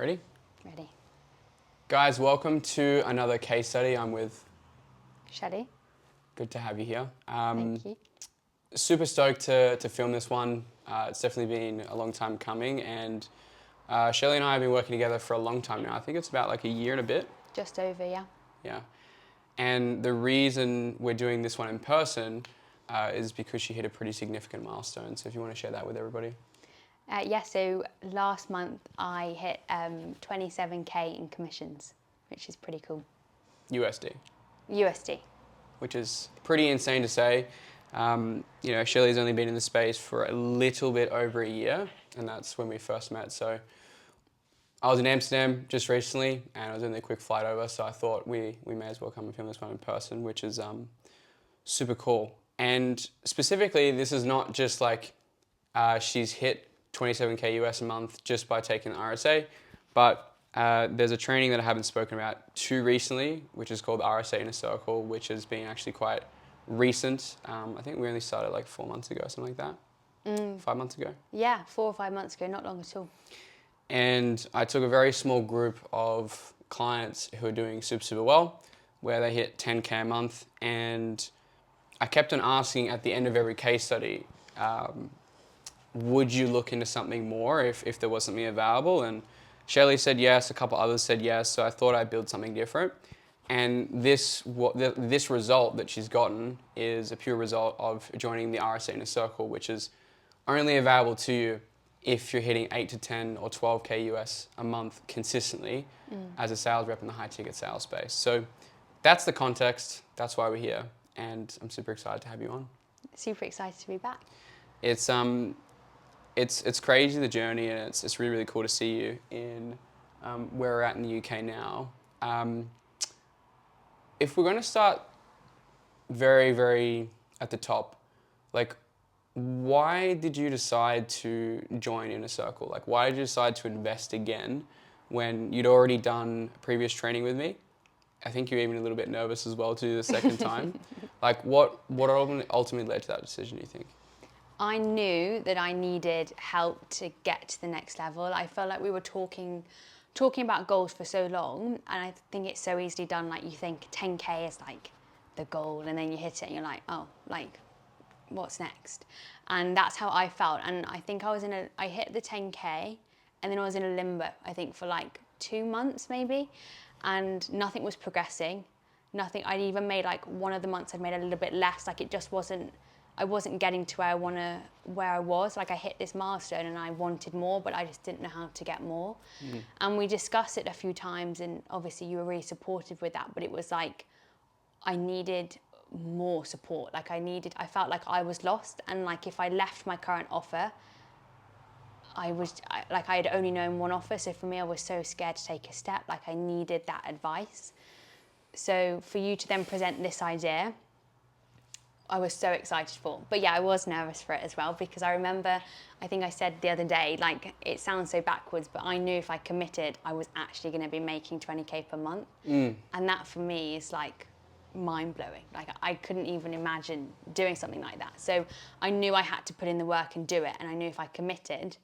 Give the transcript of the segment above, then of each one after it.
Ready? Ready. Guys, welcome to another case study. I'm with... Shelley. Good to have you here. Thank you. Super stoked to film this one. It's definitely been a long time coming, and Shelley and I have been working together for a long time now. I think it's about like a year and a bit. Just over, yeah. Yeah. And the reason we're doing this one in person is because she hit a pretty significant milestone. So if you want to share that with everybody. So last month I hit 27k in commissions, which is pretty cool. USD. USD. Which is pretty insane to say. Shelley's only been in the space for a little bit over a year, and that's when we first met. So I was in Amsterdam just recently, and I was only a quick flight over, so I thought we may as well come and film this one in person, which is super cool. And specifically, this is not just like she's hit 27k US a month just by taking the RSA, but there's a training that I haven't spoken about too recently, which is called RSA in a Circle, which has been actually quite recent. I think we only started like 4 months ago, something like that. 5 months ago. Yeah, 4 or 5 months ago, not long at all. And I took a very small group of clients who are doing super well, where they hit 10k a month, and I kept on asking at the end of every case study, would you look into something more if there was something available? And Shelley said yes, a couple others said yes, so I thought I'd build something different. And this result that she's gotten is a pure result of joining the RSA in a Circle, which is only available to you if you're hitting 8 to 10 or 12k US a month consistently as a sales rep in the high ticket sales space. So that's the context, that's why we're here, and I'm super excited to have you on. Super excited to be back. It's crazy, the journey, and it's really, really cool to see you in where we're at in the UK now. If we're going to start very, very at the top, like, why did you decide to join in a Circle? Like, why did you decide to invest again when you'd already done previous training with me? I think you're even a little bit nervous as well to do the second time. Like, what ultimately led to that decision, do you think? I knew that I needed help to get to the next level. I felt like we were talking about goals for so long, and I think it's so easily done. Like, you think 10k is like the goal, and then you hit it and you're like, oh, like, what's next? And that's how I felt. And I think I hit the 10k, and then I was in a limbo, I think, for like 2 months maybe, and nothing was progressing. Nothing. I'd even made like one of the months I'd made a little bit less. Like, it just wasn't. I wasn't getting to where I was. Like, I hit this milestone and I wanted more, but I just didn't know how to get more. And we discussed it a few times, and obviously you were really supportive with that, but it was like I needed more support. Like, I felt like I was lost, and like if I left my current offer, I had only known one offer, so for me I was so scared to take a step. Like, I needed that advice. So for you to then present this idea, I was so excited for. But yeah, I was nervous for it as well, because I remember, I think I said the other day, like, it sounds so backwards, but I knew if I committed, I was actually going to be making 20k per month. And that for me is like mind-blowing. Like, I couldn't even imagine doing something like that. So I knew I had to put in the work and do it, and I knew if I committed,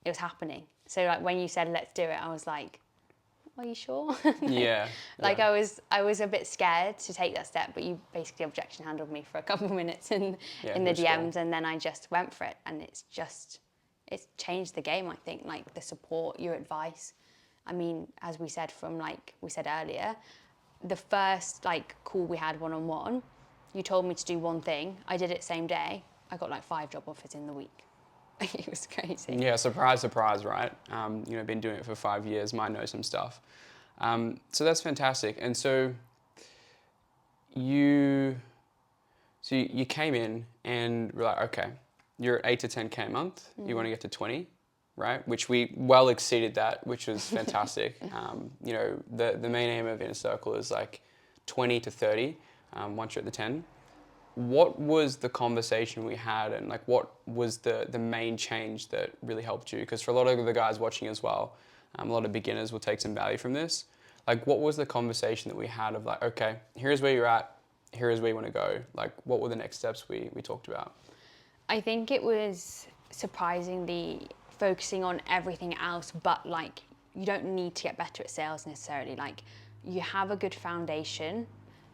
it was happening. So like when you said let's do it, I was like, are you sure? Yeah. I was a bit scared to take that step, but you basically objection handled me for a couple of minutes in the DMs, and then I just went for it, and it's changed the game, I think. Like, the support, your advice. I mean, as we said earlier, the first like call we had one-on-one, you told me to do one thing, I did it same day, I got like 5 job offers in the week. It was crazy. Yeah, surprise, surprise, right? Been doing it for 5 years, might know some stuff. So that's fantastic. And so you came in and were like, okay, you're at 8 to 10k a month. You want to get to 20, right? Which we well exceeded that, which was fantastic. The main aim of Inner Circle is like 20 to 30 once you're at the 10. What was the conversation we had, and like what was the main change that really helped you? Because for a lot of the guys watching as well, a lot of beginners will take some value from this. Like, what was the conversation that we had of like, okay, here's where you're at, here's where you want to go. Like, what were the next steps we talked about? I think it was surprisingly focusing on everything else but like you don't need to get better at sales necessarily. Like, you have a good foundation.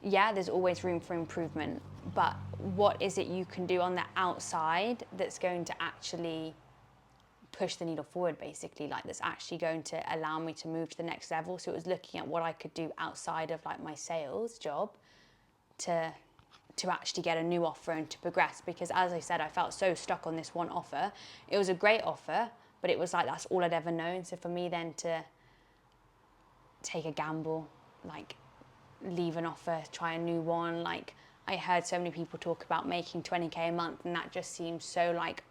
Yeah, there's always room for improvement, but what is it you can do on the outside that's going to actually push the needle forward, basically, like that's actually going to allow me to move to the next level? So it was looking at what I could do outside of like my sales job to actually get a new offer and to progress, because as I said, I felt so stuck on this one offer. It was a great offer, but it was like that's all I'd ever known. So for me then to take a gamble, like leave an offer, try a new one, like I heard so many people talk about making 20k a month, and that just seems so like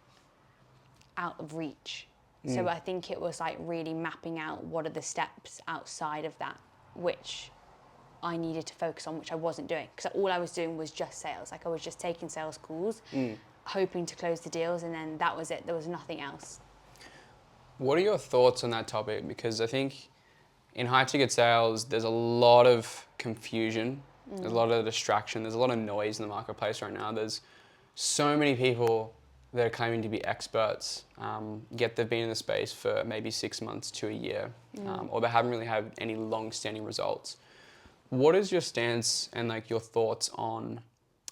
out of reach. So I think it was like really mapping out what are the steps outside of that, which I needed to focus on, which I wasn't doing, because all I was doing was just sales. Like I was just taking sales calls, hoping to close the deals, and then that was it. There was nothing else. What are your thoughts on that topic? Because I think in high ticket sales, there's a lot of confusion, there's a lot of distraction, there's a lot of noise in the marketplace right now. There's so many people that are claiming to be experts, yet they've been in the space for maybe 6 months to a year, or they haven't really had any long-standing results. What is your stance and like your thoughts on,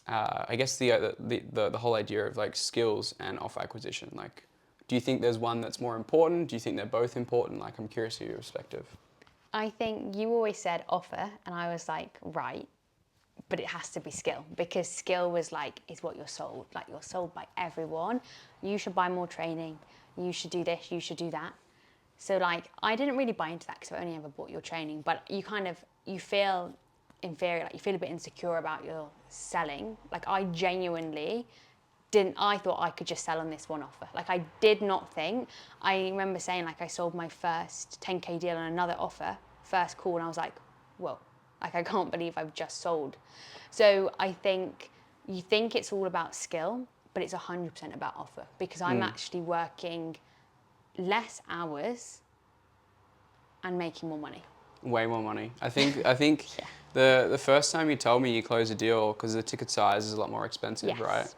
I guess the whole idea of like skills and offer acquisition? Like, do you think there's one that's more important? Do you think they're both important? Like, I'm curious of your perspective. I think you always said offer, and I was like, right, but it has to be skill, because skill was like, is what you're sold. Like, you're sold by everyone. You should buy more training. You should do this, you should do that. So like, I didn't really buy into that because I only ever bought your training, but you feel inferior, like you feel a bit insecure about your selling. Like I genuinely I thought I could just sell on this one offer. Like I did not think, I remember saying like I sold my first 10k deal on another offer, first call, and I was like, whoa, like I can't believe I've just sold. So I think you think it's all about skill, but it's 100% about offer, because I'm actually working less hours and making more money. Way more money. I think yeah. the first time you told me you closed a deal, because the ticket size is a lot more expensive, Yes. right?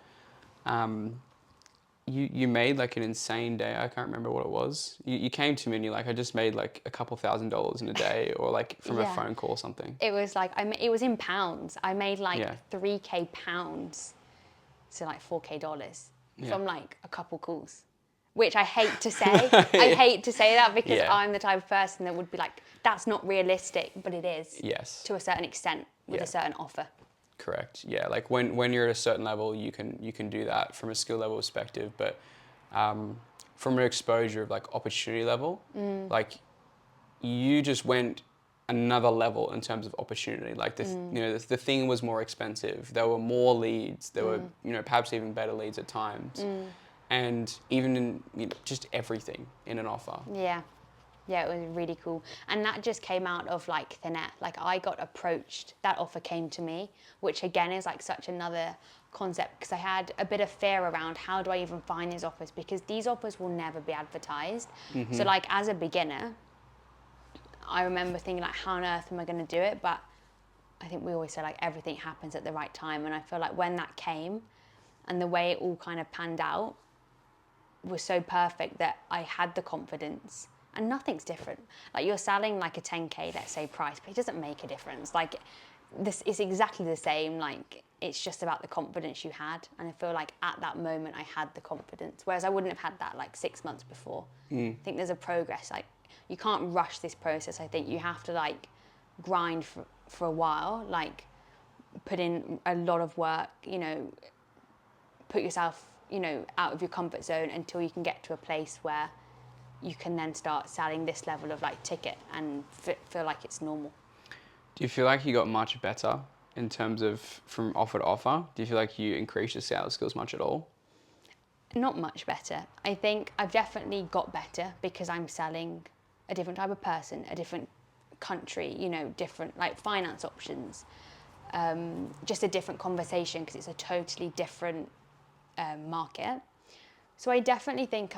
You made like an insane day. I can't remember what it was. You came to me and you're like, I just made like a couple $1,000s in a day, or like from Yeah. a phone call or something. It was like, it was in pounds. I made like Yeah. 3k pounds, so like 4k dollars from like a couple calls, which I hate to say. I hate to say that, because I'm the type of person that would be like, that's not realistic, but it is. Yes. To a certain extent with a certain offer. Correct. Yeah. Like when you're at a certain level, you can do that from a skill level perspective, but from an exposure of like opportunity level, like you just went another level in terms of opportunity. Like the thing was more expensive. There were more leads. There were perhaps even better leads at times, and even in just everything in an offer. Yeah. Yeah, it was really cool. And that just came out of like thin air. Like I got approached, that offer came to me, which again is like such another concept, because I had a bit of fear around how do I even find these offers, because these offers will never be advertised. So like as a beginner, I remember thinking like, how on earth am I going to do it? But I think we always say like everything happens at the right time. And I feel like when that came and the way it all kind of panned out was so perfect that I had the confidence. And nothing's different. Like you're selling like a 10k, let's say, price, but it doesn't make a difference. Like this is exactly the same. Like it's just about the confidence you had. And I feel like at that moment I had the confidence, whereas I wouldn't have had that like 6 months before. I think there's a progress. Like you can't rush this process. I think you have to like grind for a while, like put in a lot of work, put yourself, out of your comfort zone until you can get to a place where you can then start selling this level of like ticket and feel like it's normal. Do you feel like you got much better in terms of from offer to offer? Do you feel like you increased your sales skills much at all? Not much better. I think I've definitely got better because I'm selling a different type of person, a different country, different like finance options, just a different conversation because it's a totally different market. So I definitely think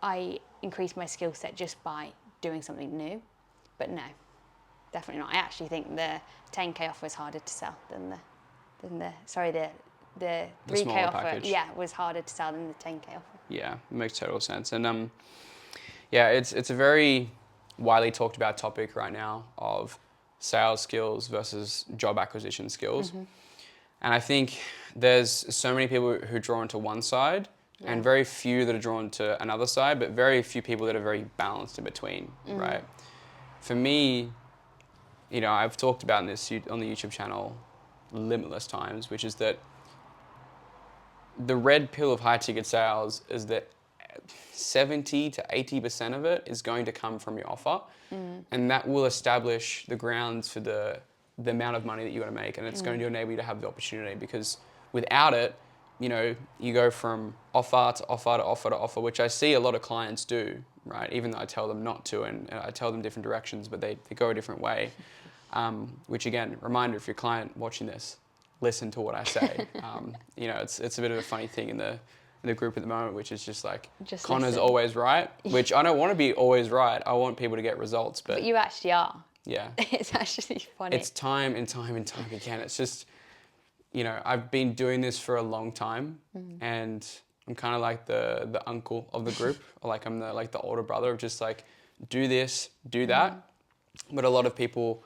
I increased my skill set just by doing something new, but no, definitely not. I actually think the 10k offer is harder to sell than the 3k offer. Package. Yeah, was harder to sell than the 10k offer. Yeah, it makes total sense. And it's a very widely talked about topic right now of sales skills versus job acquisition skills. And I think there's so many people who draw into one side and very few that are drawn to another side, but very few people that are very balanced in between, right? For me, you know, I've talked about this on the YouTube channel limitless times, which is that the red pill of high ticket sales is that 70 to 80% of it is going to come from your offer. And that will establish the grounds for the amount of money that you're going to make. And it's going to enable you to have the opportunity, because without it, you know, you go from offer to offer to offer to offer, which I see a lot of clients do, right? Even though I tell them not to, and I tell them different directions, but they go a different way. Which again, reminder, if you're a client watching this, listen to what I say. You know, it's a bit of a funny thing in the group at the moment, which is just like, Connor's listen. always right, which I don't want to be always right. I want people to get results, But you actually are. yeah, It's actually funny. it's time and time and time again. It's just, you know, I've been doing this for a long time, and I'm kind of like the uncle of the group, or like I'm the older brother of just like, do this, do that. But a lot of people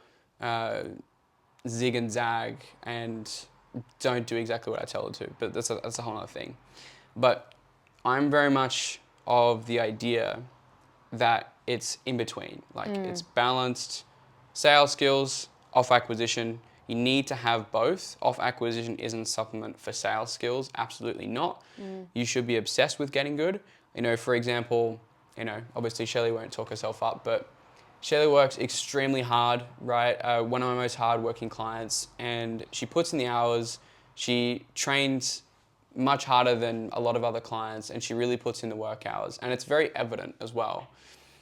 zig and zag and don't do exactly what I tell them to. But that's a whole other thing. But I'm very much of the idea that it's in between. Like it's balanced sales skills, off acquisition. You need to have both. Off acquisition isn't a supplement for sales skills. Absolutely not. You should be obsessed with getting good. You know, for example, you know, obviously Shelley won't talk herself up, but Shelley works extremely hard, right? One of my most hard-working clients, and she puts in the hours. She trains much harder than a lot of other clients, and she really puts in the work hours, and it's very evident as well,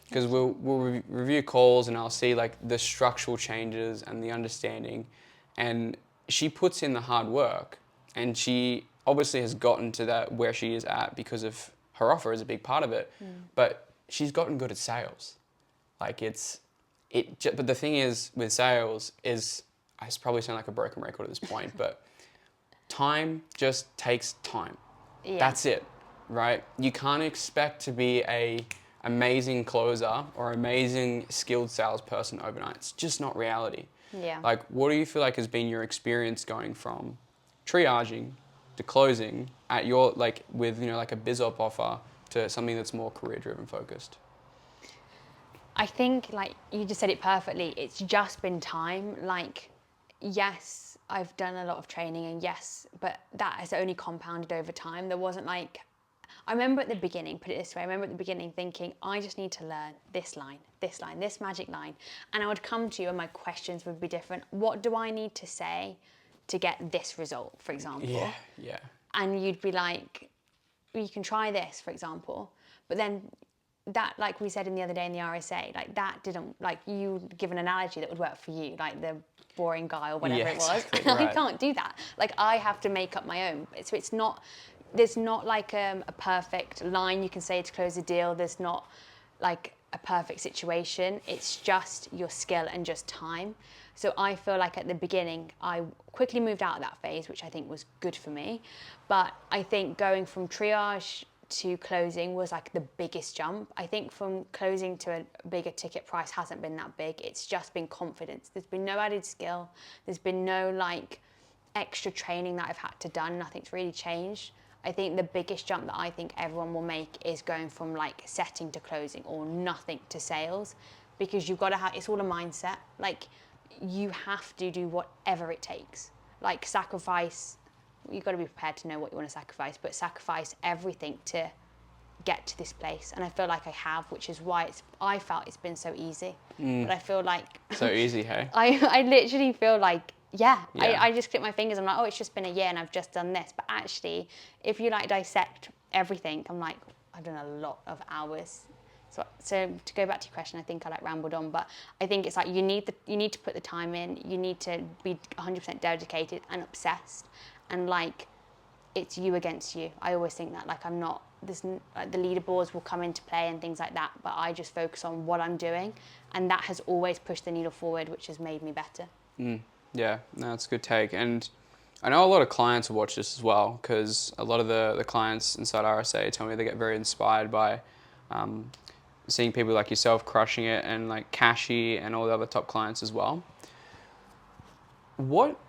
because we'll review calls, and I'll see like the structural changes and the understanding, and she puts in the hard work, and she obviously has gotten to that where she is at because of her offer is a big part of it, but she's gotten good at sales. Like but the thing is with sales is, I probably sound like a broken record at this point, but time just takes time. Yeah. That's it, right? You can't expect to be a amazing closer or amazing skilled salesperson overnight. It's just not reality. Yeah. Like, what do you feel like has been your experience going from triaging to closing at your, like, with, you know, like a biz op offer to something that's more career driven focused? I think, like, you just said it perfectly. It's just been time. Like, yes, I've done a lot of training, and yes, but that has only compounded over time. There wasn't like, I remember at the beginning, put it this way, I remember at the beginning thinking, I just need to learn this line, this magic line. And I would come to you and my questions would be different. What do I need to say to get this result, for example? Yeah. And you'd be like, well, you can try this, for example. But then that, like we said in the other day in the RSA, like that didn't, like you give an analogy that would work for you, like the boring guy or whatever it was. Exactly, right. I can't do that. Like I have to make up my own. So it's not, there's not like a perfect line you can say to close a deal. There's not like a perfect situation. It's just your skill and just time. So I feel like at the beginning, I quickly moved out of that phase, which I think was good for me. But I think going from triage to closing was like the biggest jump. I think from closing to a bigger ticket price hasn't been that big. It's just been confidence. There's been no added skill. There's been no like extra training that I've had to done. Nothing's really changed. I think the biggest jump that I think everyone will make is going from like setting to closing or nothing to sales, because you've got to have, it's all a mindset. Like you have to do whatever it takes. Like sacrifice, you've got to be prepared to know what you want to sacrifice, but sacrifice everything to get to this place. And I feel like I have, which is why I felt it's been so easy. But I feel like... So easy, hey? I literally feel like, yeah. I just click my fingers. I'm like, oh, it's just been a year and I've just done this. But actually, if you like dissect everything, I'm like, I've done a lot of hours. So to go back to your question, I think I like rambled on, but I think it's like you need to put the time in. You need to be 100% dedicated and obsessed. And like, it's you against you. I always think that, like, I'm not, like, the leaderboards will come into play and things like that, but I just focus on what I'm doing. And that has always pushed the needle forward, which has made me better. Yeah, no, that's a good take. And I know a lot of clients will watch this as well, because a lot of the clients inside RSA tell me they get very inspired by seeing people like yourself crushing it, and like Kashi and all the other top clients as well. What,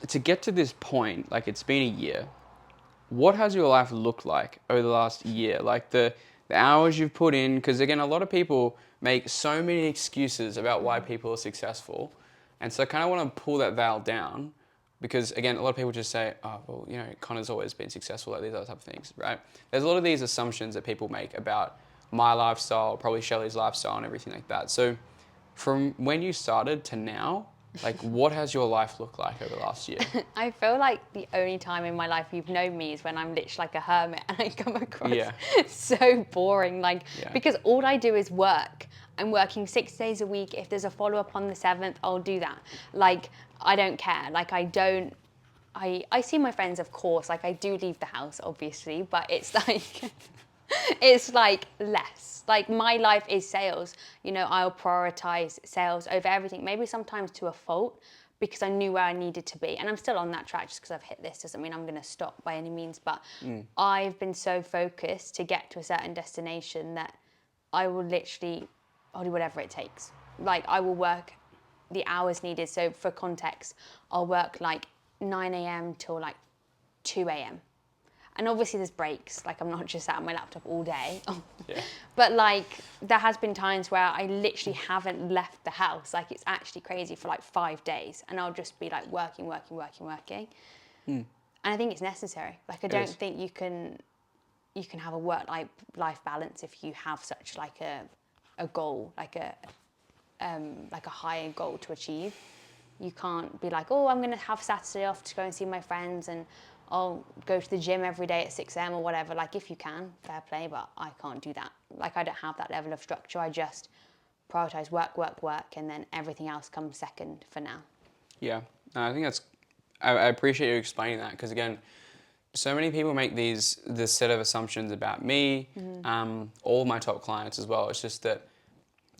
to get to this point, like it's been a year, what has your life looked like over the last year? Like the hours you've put in, because again, a lot of people make so many excuses about why people are successful. And so I kind of want to pull that veil down, because again, a lot of people just say, oh, well, you know, Connor's always been successful, like these other type of things, right? There's a lot of these assumptions that people make about my lifestyle, probably Shelley's lifestyle and everything like that. So from when you started to now, like what has your life looked like over the last year? I feel like the only time in my life you've known me is when I'm literally like a hermit and I come across Yeah. so boring. Like, Yeah. because all I do is work. I'm working 6 days a week. If there's a follow-up on the 7th, I'll do that. Like, I don't care. Like, I see my friends, of course. Like, I do leave the house, obviously, but it's like, it's like less. Like, my life is sales. You know, I'll prioritize sales over everything, maybe sometimes to a fault, because I knew where I needed to be. And I'm still on that track. Just because I've hit this doesn't mean I'm going to stop by any means. But I've been so focused to get to a certain destination that I will literally, I'll do whatever it takes. Like, I will work the hours needed. So for context, I'll work like 9 a.m. till like 2 a.m. And obviously there's breaks. Like, I'm not just sat on my laptop all day. Yeah. But like, there has been times where I literally haven't left the house. Like, it's actually crazy for like 5 days. And I'll just be like working. And I think it's necessary. Like, I don't think you can have a work-life balance if you have such like a goal, like a higher goal to achieve. You can't be like, oh, I'm going to have Saturday off to go and see my friends and I'll go to the gym every day at 6 a.m. or whatever. Like, if you can, fair play, but I can't do that. Like, I don't have that level of structure. I just prioritize work, and then everything else comes second for now. Yeah, I think I appreciate you explaining that, because again, so many people make this set of assumptions about me, all my top clients as well. It's just that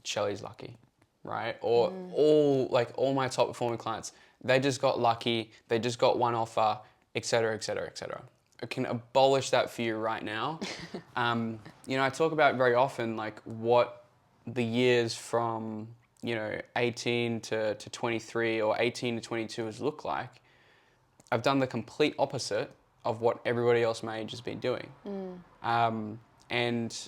Shelley's lucky, right? Or all my top performing clients, they just got lucky, they just got one offer, etc., etc., etc. I can abolish that for you right now. You know, I talk about very often like what the years from 18 to 23 or 18 to 22 has looked like. I've done the complete opposite of what everybody else my age has been doing. And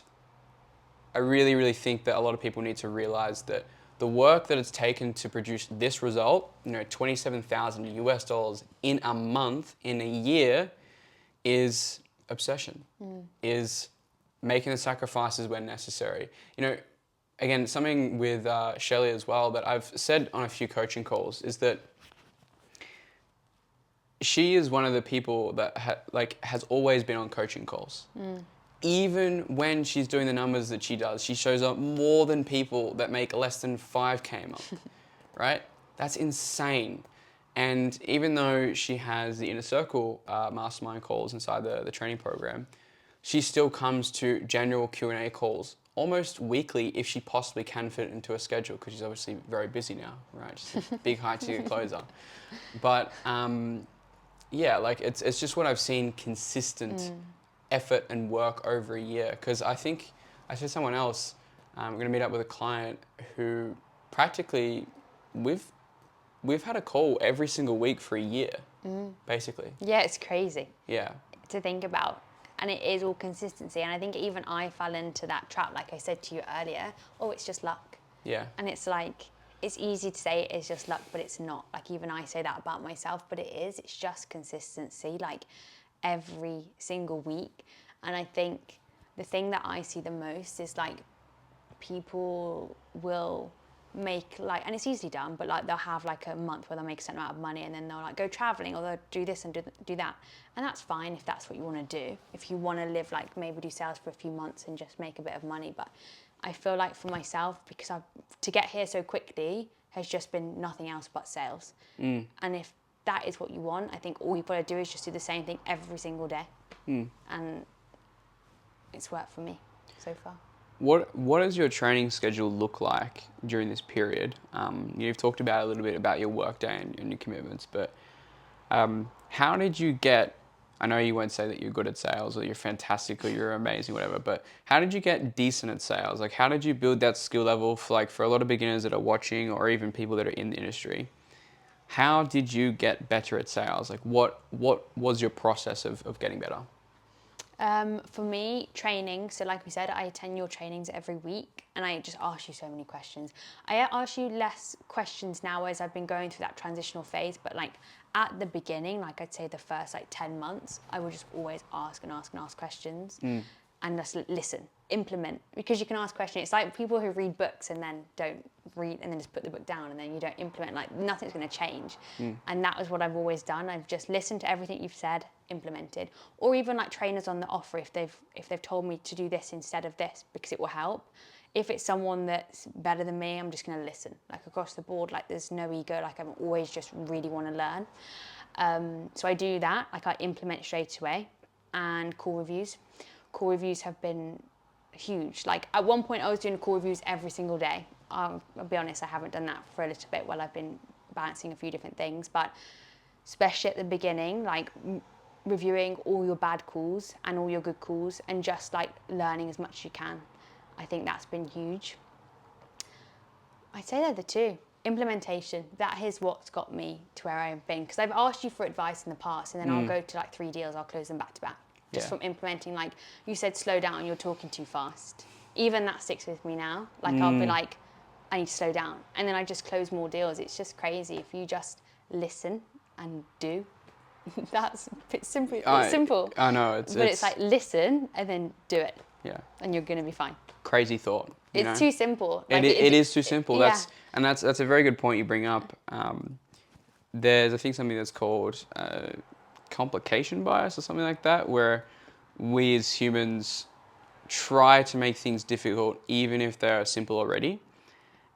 I really, really think that a lot of people need to realize that the work that it's taken to produce this result, $27,000 in a month, in a year, is obsession, is making the sacrifices when necessary. Again, something with Shelley as well that I've said on a few coaching calls is that she is one of the people that has always been on coaching calls. Even when she's doing the numbers that she does, she shows up more than people that make less than 5K a month, right? That's insane. And even though she has the Inner Circle mastermind calls inside the training program, she still comes to general Q&A calls almost weekly if she possibly can fit it into a schedule, because she's obviously very busy now, right? She's a big high-ticket closer. But yeah, like it's just what I've seen, consistent effort and work over a year. Because I think, I said to someone else, we're going to meet up with a client who practically, we've had a call every single week for a year, basically. Yeah, it's crazy. Yeah. To think about. And it is all consistency. And I think even I fell into that trap, like I said to you earlier, oh, it's just luck. Yeah. And it's like, it's easy to say it's just luck, but it's not. Like, even I say that about myself, but it is. It's just consistency, like every single week. And I think the thing that I see the most is like people will make like, and it's easily done, but like they'll have like a month where they'll make a certain amount of money and then they'll like go traveling or they'll do this and do that. And that's fine if that's what you want to do. If you want to live, like maybe do sales for a few months and just make a bit of money. But I feel like for myself, because to get here so quickly has just been nothing else but sales. And if that is what you want, I think all you've got to do is just do the same thing every single day. And it's worked for me so far. What does your training schedule look like during this period? You've talked about a little bit about your work day and your commitments, but how did you get I know you won't say that you're good at sales or you're fantastic or you're amazing, whatever, but how did you get decent at sales? Like, how did you build that skill level for, like, for a lot of beginners that are watching or even people that are in the industry? How did you get better at sales? Like, what was your process of getting better? For me, training. So like we said, I attend your trainings every week and I just ask you so many questions. I ask you less questions now as I've been going through that transitional phase, but like at the beginning, like I'd say the first like 10 months, I would just always ask and ask and ask questions and just listen, implement. Because you can ask questions. It's like people who read books and then don't read and then just put the book down and then you don't implement. Like nothing's going to change. And that was what I've always done. I've just listened to everything you've said, implemented. Or even like trainers on the offer, if they've told me to do this instead of this because it will help. If it's someone that's better than me, I'm just going to listen. Like across the board, like there's no ego. Like I'm always just really want to learn. So I do that. Like I implement straight away. And call reviews. Call reviews have been huge. Like at one point I was doing call reviews every single day. I'll be honest, I haven't done that for a little bit while I've been balancing a few different things, but especially at the beginning, like reviewing all your bad calls and all your good calls and just like learning as much as you can. I think that's been huge. I'd say they're the two. Implementation, that is what's got me to where I've been. Because I've asked you for advice in the past and then I'll go to like 3 deals, I'll close them back to back. Just from implementing, like you said, slow down, you're talking too fast. Even that sticks with me now. Like I'll be like, I need to slow down. And then I just close more deals. It's just crazy. If you just listen and do, it's simple. It's simple. I know. But it's like listen and then do it. Yeah. And you're going to be fine. Crazy thought. It's too simple. Like, it is too simple. Yeah. That's a very good point you bring up. There's, I think, something that's called complication bias or something like that, where we as humans try to make things difficult even if they're simple already.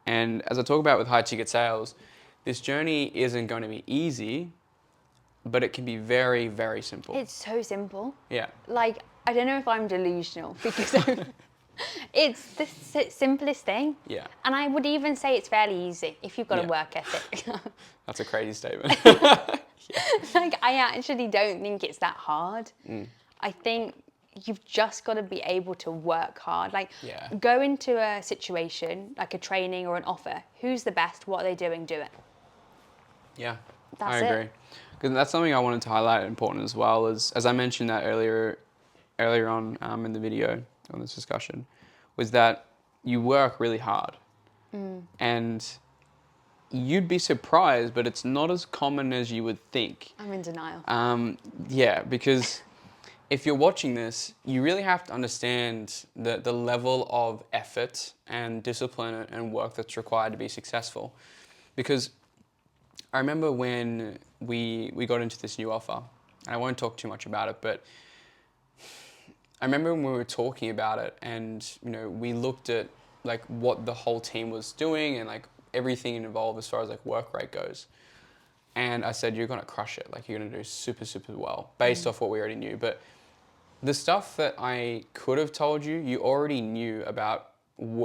And as I talk about with high ticket sales, this journey isn't going to be easy, but it can be very, very simple. It's so simple. Yeah. Like, I don't know if I'm delusional because it's the simplest thing. Yeah. And I would even say it's fairly easy if you've got a Yeah. work ethic. That's a crazy statement. Like, I actually don't think it's that hard. I think you've just got to be able to work hard. Like, go into a situation, like a training or an offer. Who's the best? What are they doing? Do it. Yeah, That's I agree. Because that's something I wanted to highlight important as well, as I mentioned that earlier on in the video, on this discussion, was that you work really hard. And you'd be surprised, but it's not as common as you would think. I'm in denial. Yeah, because if you're watching this, you really have to understand the level of effort and discipline and work that's required to be successful. Because I remember when we got into this new offer, and I won't talk too much about it, but I remember when we were talking about it and, we looked at like what the whole team was doing and like everything involved as far as like work rate goes. And I said, you're going to crush it. Like you're going to do super, super well based off what we already knew. But the stuff that I could have told you, you already knew about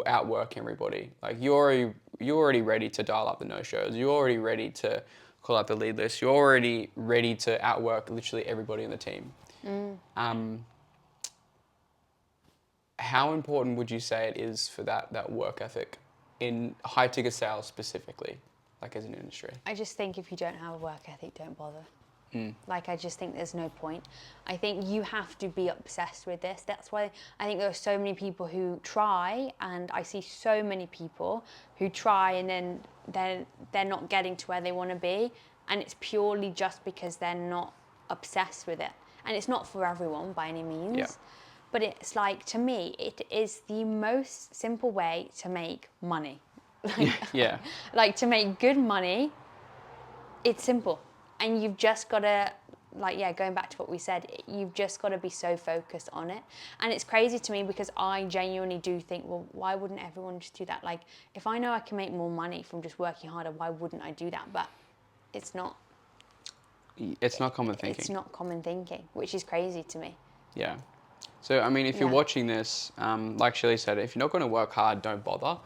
outworking everybody. Like you're already ready to dial up the no-shows. You're already ready to call out the lead list. You're already ready to outwork literally everybody in the team. How important would you say it is for that work ethic in high ticket sales specifically, like as an industry? I just think if you don't have a work ethic, don't bother. Like, I just think there's no point. I think you have to be obsessed with this. That's why I think there are so many people who try, and I see so many people who try and then they're not getting to where they want to be, and it's purely just because they're not obsessed with it. And it's not for everyone by any means. Yeah. But it's like, to me, it is the most simple way to make money. Yeah. Like, to make good money, it's simple. And you've just got to, going back to what we said, you've just got to be so focused on it. And it's crazy to me because I genuinely do think, well, why wouldn't everyone just do that? Like, if I know I can make more money from just working harder, why wouldn't I do that? But it's not. It's not common thinking. It's not common thinking, which is crazy to me. Yeah. So, I mean, if you're watching this, like Shelley said, if you're not going to work hard, don't bother.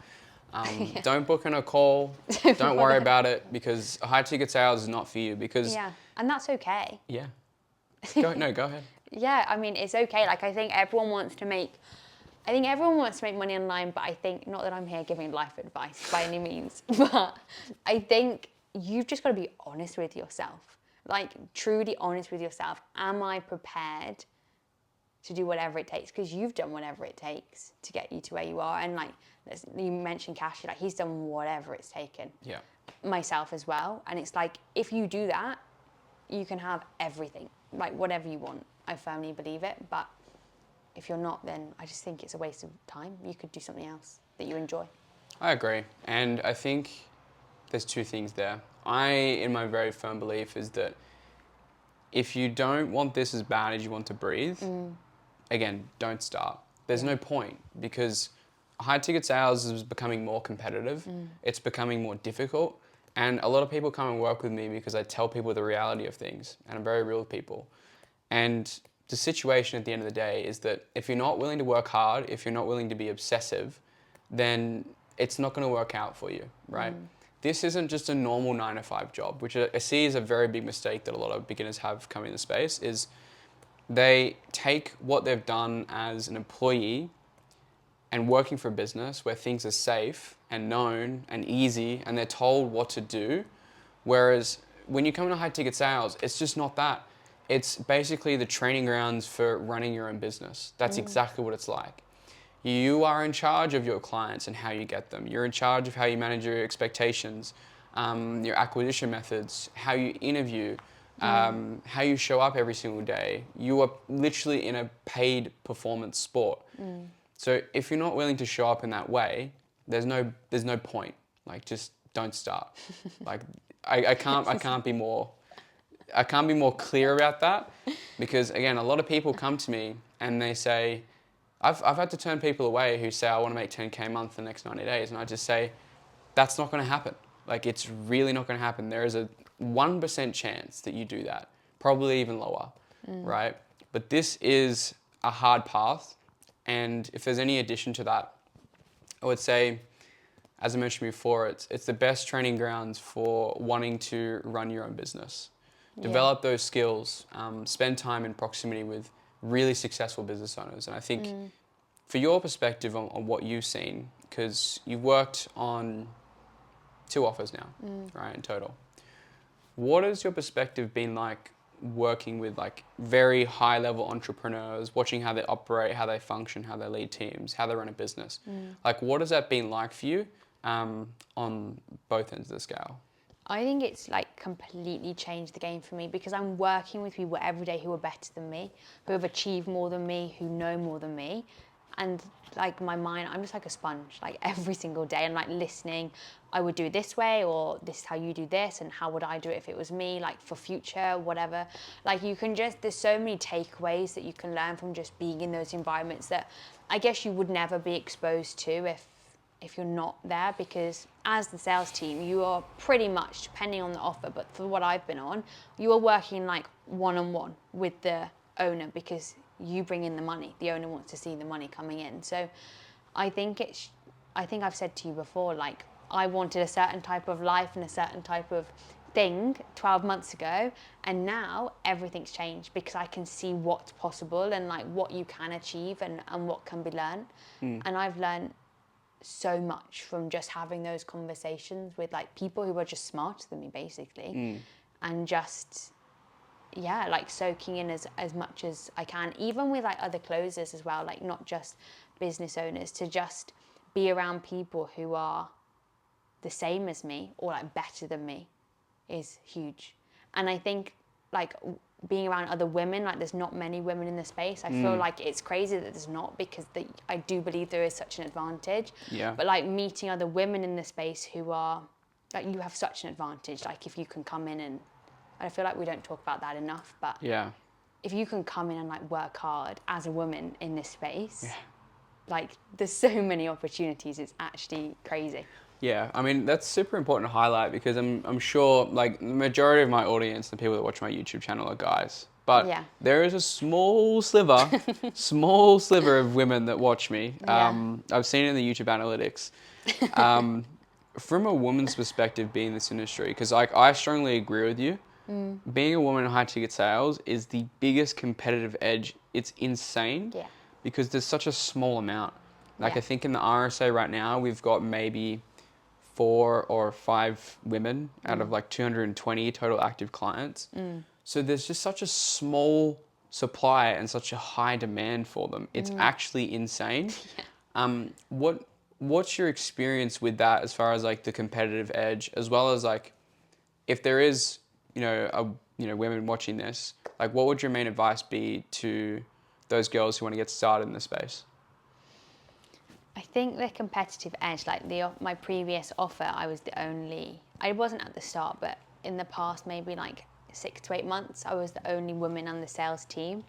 Don't book in a call. Don't worry about it, because high ticket sales is not for you. Because and that's okay. Yeah. Go ahead. Yeah, I mean, it's okay. Like, I think everyone wants to make money online, but I think, not that I'm here giving life advice by any means, but I think you've just got to be honest with yourself. Like, truly honest with yourself. Am I prepared to do whatever it takes? Because you've done whatever it takes to get you to where you are. And like, you mentioned Cashy, like, he's done whatever it's taken. Yeah. Myself as well. And it's like, if you do that, you can have everything, like whatever you want. I firmly believe it. But if you're not, then I just think it's a waste of time. You could do something else that you enjoy. I agree. And I think there's two things there. In my very firm belief, is that if you don't want this as bad as you want to breathe, again, don't start. There's no point, because high ticket sales is becoming more competitive. It's becoming more difficult. And a lot of people come and work with me because I tell people the reality of things, and I'm very real with people. And the situation at the end of the day is that if you're not willing to work hard, if you're not willing to be obsessive, then it's not going to work out for you, right? This isn't just a normal 9-to-5 job, which I see is a very big mistake that a lot of beginners have coming into space, is they take what they've done as an employee and working for a business where things are safe and known and easy and they're told what to do. Whereas when you come into high ticket sales, it's just not that. It's basically the training grounds for running your own business. That's exactly what it's like. You are in charge of your clients and how you get them. You're in charge of how you manage your expectations, your acquisition methods, how you interview, how you show up every single day. You are literally in a paid performance sport. So if you're not willing to show up in that way, there's no point. Like, just don't start. Like, I can't be more clear about that, because again, a lot of people come to me and they say, I've had to turn people away who say, I want to make 10K a month in the next 90 days. And I just say, that's not going to happen. Like, it's really not going to happen. There is a 1% chance that you do that, probably even lower, right? But this is a hard path. And if there's any addition to that, I would say, as I mentioned before, it's the best training grounds for wanting to run your own business. Develop those skills, spend time in proximity with really successful business owners. And I think for your perspective on what you've seen, because you've worked on 2 offers now, right, in total. What has your perspective been like working with like very high level entrepreneurs, watching how they operate, how they function, how they lead teams, how they run a business? Like, what has that been like for you on both ends of the scale? I think it's like completely changed the game for me, because I'm working with people every day who are better than me, who have achieved more than me, who know more than me. And like, my mind, I'm just like a sponge, like every single day. And like, listening, I would do it this way, or this is how you do this, and how would I do it if it was me, like for future, whatever. Like, you can just, there's so many takeaways that you can learn from just being in those environments that I guess you would never be exposed to if you're not there, because as the sales team, you are pretty much, depending on the offer, but for what I've been on, you are working like one-on-one with the owner, because you bring in the money. The owner wants to see the money coming in. So I think I've said to you before, like, I wanted a certain type of life and a certain type of thing 12 months ago, and now everything's changed, because I can see what's possible and like what you can achieve and what can be learned. And I've learned so much from just having those conversations with like people who are just smarter than me, basically. And just like soaking in as much as I can, even with like other closers as well, like not just business owners, to just be around people who are the same as me or like better than me is huge. And I think like being around other women, like there's not many women in the space. I feel like it's crazy that there's not, because I do believe there is such an advantage. But like meeting other women in the space who are like, you have such an advantage. Like, if you can come in and I feel like we don't talk about that enough, but if you can come in and like work hard as a woman in this space, like there's so many opportunities. It's actually crazy. Yeah, I mean, that's super important to highlight, because I'm sure like the majority of my audience, the people that watch my YouTube channel, are guys. But there is a small sliver of women that watch me. I've seen it in the YouTube analytics. From a woman's perspective, being in this industry, because like I strongly agree with you. being a woman in high ticket sales is the biggest competitive edge. It's insane Yeah. because there's such a small amount. Like Yeah. I think in the RSA right now, we've got maybe 4 or 5 women out of like 220 total active clients. So there's just such a small supply and such a high demand for them. It's actually insane. What's your experience with that as far as like the competitive edge, as well as like if there is, women watching this, like what would your main advice be to those girls who want to get started in the space? I think the competitive edge, like my previous offer, I wasn't at the start, but in the past maybe like 6 to 8 months, I was the only woman on the sales team.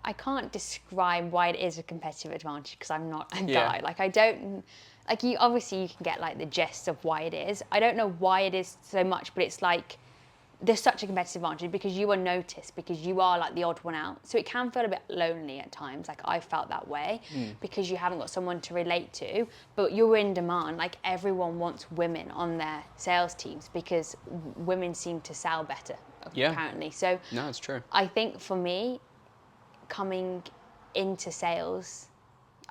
I can't describe why it is a competitive advantage because I'm not a guy. Like I don't, like you obviously you can get like the gist of why it is. I don't know why it is so much, but it's like there's such a competitive advantage because you are noticed, because you are like the odd one out. So it can feel a bit lonely at times. Like I felt that way because you haven't got someone to relate to, but you're in demand. Like everyone wants women on their sales teams because women seem to sell better, apparently. So No, it's true. I think for me, coming into sales,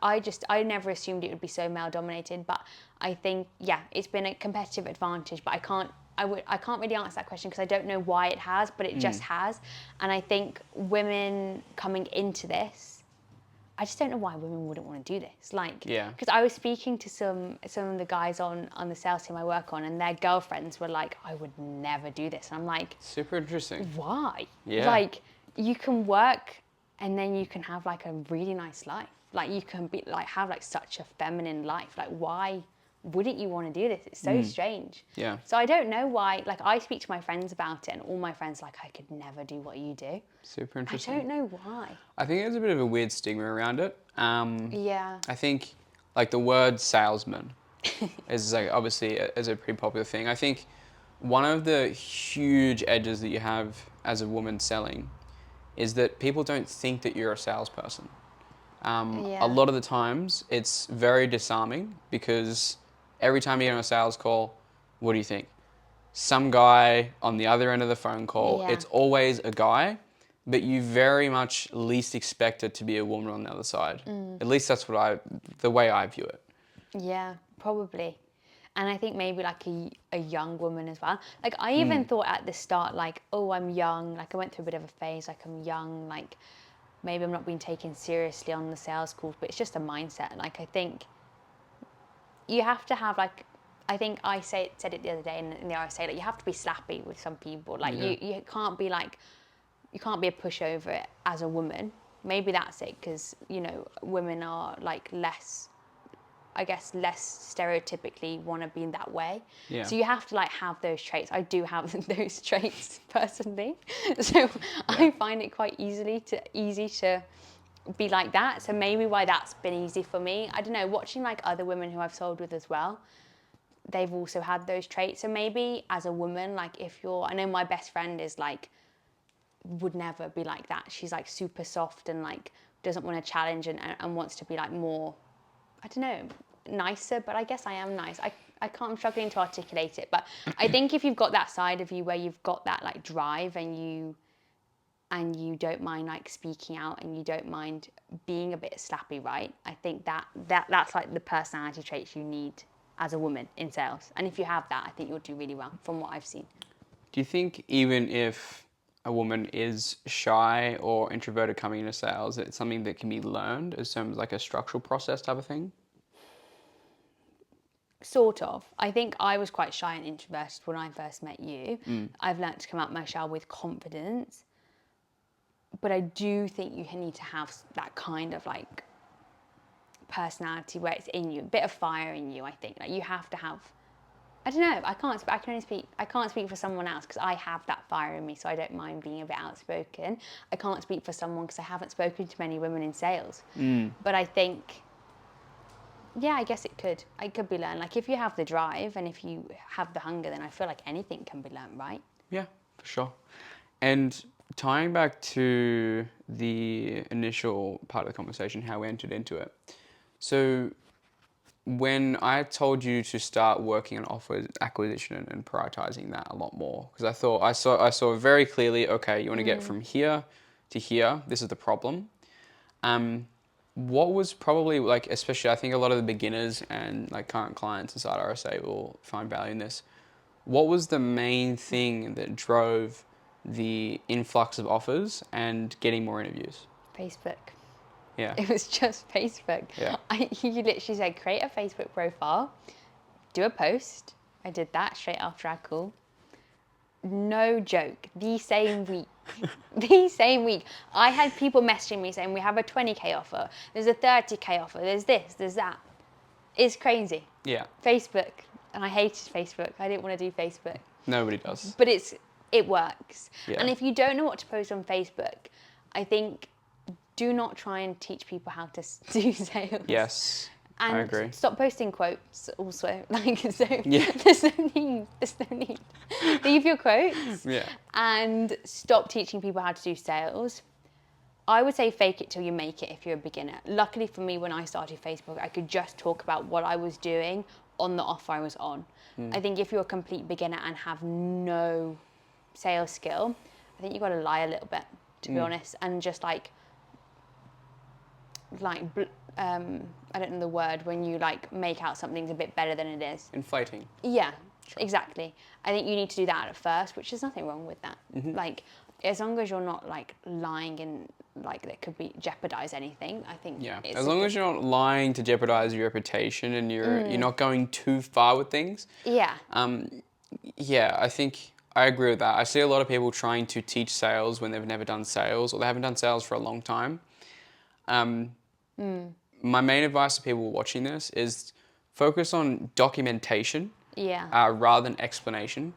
I never assumed it would be so male dominated, but I think it's been a competitive advantage, but I can't really answer that question because I don't know why it has, but it just has. And I think women coming into this, I just don't know why women wouldn't want to do this. Like, because I was speaking to some of the guys on the sales team I work on, and their girlfriends were like, I would never do this. And I'm like, super interesting. Why? Yeah. Like, you can work and then you can have like a really nice life. Like you can be like have like such a feminine life. Like why wouldn't you want to do this? It's so strange. Yeah. So I don't know why. Like I speak to my friends about it, and all my friends are like, I could never do what you do. Super interesting. I don't know why. I think there's a bit of a weird stigma around it. Yeah. I think like the word salesman is like obviously is a pretty popular thing. I think one of the huge edges that you have as a woman selling is that people don't think that you're a salesperson. A lot of the times it's very disarming because every time you get on a sales call, what do you think? Some guy on the other end of the phone call. Yeah. It's always a guy, but you very much least expect it to be a woman on the other side. At least that's the way I view it. Yeah, probably. And I think maybe like a young woman as well. Like I even thought at the start, like, oh, I'm young. Like I went through a bit of a phase, like I'm young, like maybe I'm not being taken seriously on the sales calls, but it's just a mindset. Like I think you have to have like, I think I said it the other day in the RSA, like you have to be slappy with some people. Like you can't be like, you can't be a pushover as a woman. Maybe that's it, because, women are like less stereotypically want to be in that way. Yeah. So you have to like have those traits. I do have those traits personally. So I find it quite easy to be like that. So maybe why that's been easy for me. I don't know, watching like other women who I've sold with as well, they've also had those traits. So maybe as a woman, like I know my best friend is like, would never be like that. She's like super soft and like doesn't want to challenge and wants to be like more, I don't know, nicer, but I guess I am nice. I'm struggling to articulate it, but I think if you've got that side of you where you've got that like drive and you don't mind like speaking out and you don't mind being a bit slappy, right? I think that's like the personality traits you need as a woman in sales. And if you have that, I think you'll do really well from what I've seen. Do you think even if a woman is shy or introverted coming into sales, it's something that can be learned as terms like a structural process type of thing? Sort of. I think I was quite shy and introverted when I first met you. I've learnt to come out my shell with confidence. But I do think you need to have that kind of like personality where it's in you, a bit of fire in you, I think. Like you have to have, I don't know, I can't speak for someone else because I have that fire in me, so I don't mind being a bit outspoken. I can't speak for someone because I haven't spoken to many women in sales. But I think, I guess it could be learned. Like if you have the drive and if you have the hunger, then I feel like anything can be learned, right? Yeah, for sure. And tying back to the initial part of the conversation, how we entered into it. So when I told you to start working on offer acquisition and prioritizing that a lot more, because I saw very clearly, okay, you want to get from here to here. This is the problem. What was probably like, especially I think a lot of the beginners and like current clients inside RSA will find value in this. What was the main thing that drove the influx of offers and getting more interviews? Facebook. Yeah. It was just Facebook. Yeah. You literally said, create a Facebook profile, do a post. I did that straight after our call. No joke. The same week, I had people messaging me saying, we have a 20k offer. There's a 30k offer. There's this, there's that. It's crazy. Yeah. Facebook. And I hated Facebook. I didn't want to do Facebook. Nobody does. But it works. Yeah. And if you don't know what to post on Facebook, I think do not try and teach people how to do sales. Yes. And I agree. stop posting quotes also. Like, so Yeah. there's no need. Leave your quotes. Yeah. And stop teaching people how to do sales. I would say fake it till you make it if you're a beginner. Luckily for me, when I started Facebook, I could just talk about what I was doing on the offer I was on. I think if you're a complete beginner and have no sales skill, I think you've got to lie a little bit, to be honest, and just like I don't know the word, when you like make out something's a bit better than it is. Inflating. Yeah, exactly. I think you need to do that at first, which there's nothing wrong with that. Like, as long as you're not like lying and like that could be jeopardize anything, I think. Yeah. it's As a long good- as you're not lying to jeopardize your reputation and you're not going too far with things. Yeah. Yeah, I think I agree with that. I see a lot of people trying to teach sales when they've never done sales or they haven't done sales for a long time. My main advice to people watching this is focus on documentation Yeah. rather than explanation.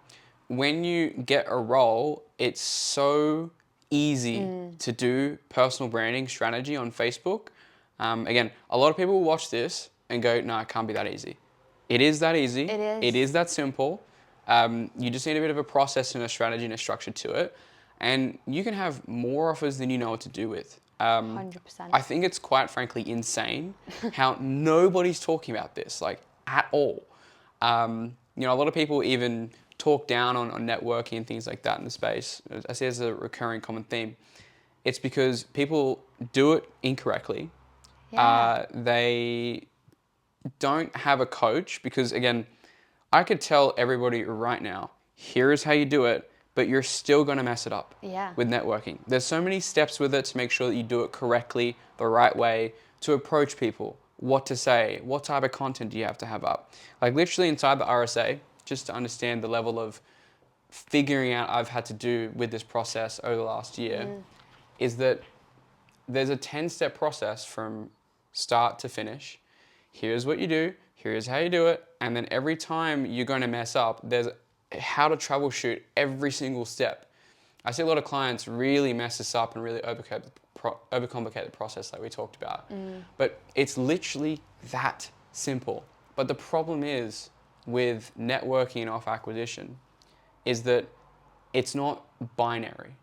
When you get a role, it's so easy to do personal branding strategy on Facebook. Again, a lot of people will watch this and go, no, it can't be that easy. It is that easy. It is. It is that simple. You just need a bit of a process and a strategy and a structure to it. And you can have more offers than you know what to do with. 100%. I think it's quite frankly insane how nobody's talking about this, like at all. A lot of people even talk down on networking and things like that in the space. I see it as a recurring common theme. It's because people do it incorrectly. Yeah. They don't have a coach because, again, I could tell everybody right now, here is how you do it, but you're still going to mess it up Yeah. with networking. There's so many steps with it to make sure that you do it correctly, the right way, to approach people, what to say, what type of content do you have to have up. Like literally inside the RSA, just to understand the level of figuring out I've had to do with this process over the last year, is that there's a 10-step process from start to finish. Here's what you do, here's how you do it, and then every time you're going to mess up, there's how to troubleshoot every single step. I see a lot of clients really mess this up and really overcomplicate the process like we talked about. But it's literally that simple. But the problem is with networking and off acquisition is that it's not binary.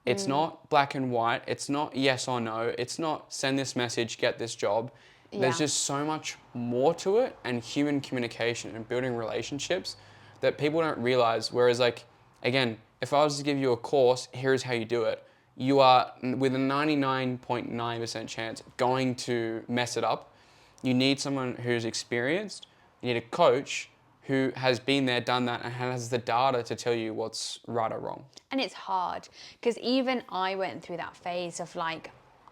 It's not black and white. It's not yes or no. It's not send this message, get this job. There's Yeah. just so much more to it, and human communication and building relationships that people don't realize. Whereas like, again, if I was to give you a course, here's how you do it, you are with a 99.9% chance going to mess it up. You need someone who's experienced. You need a coach who has been there, done that, and has the data to tell you what's right or wrong. And it's hard because even I went through that phase of like,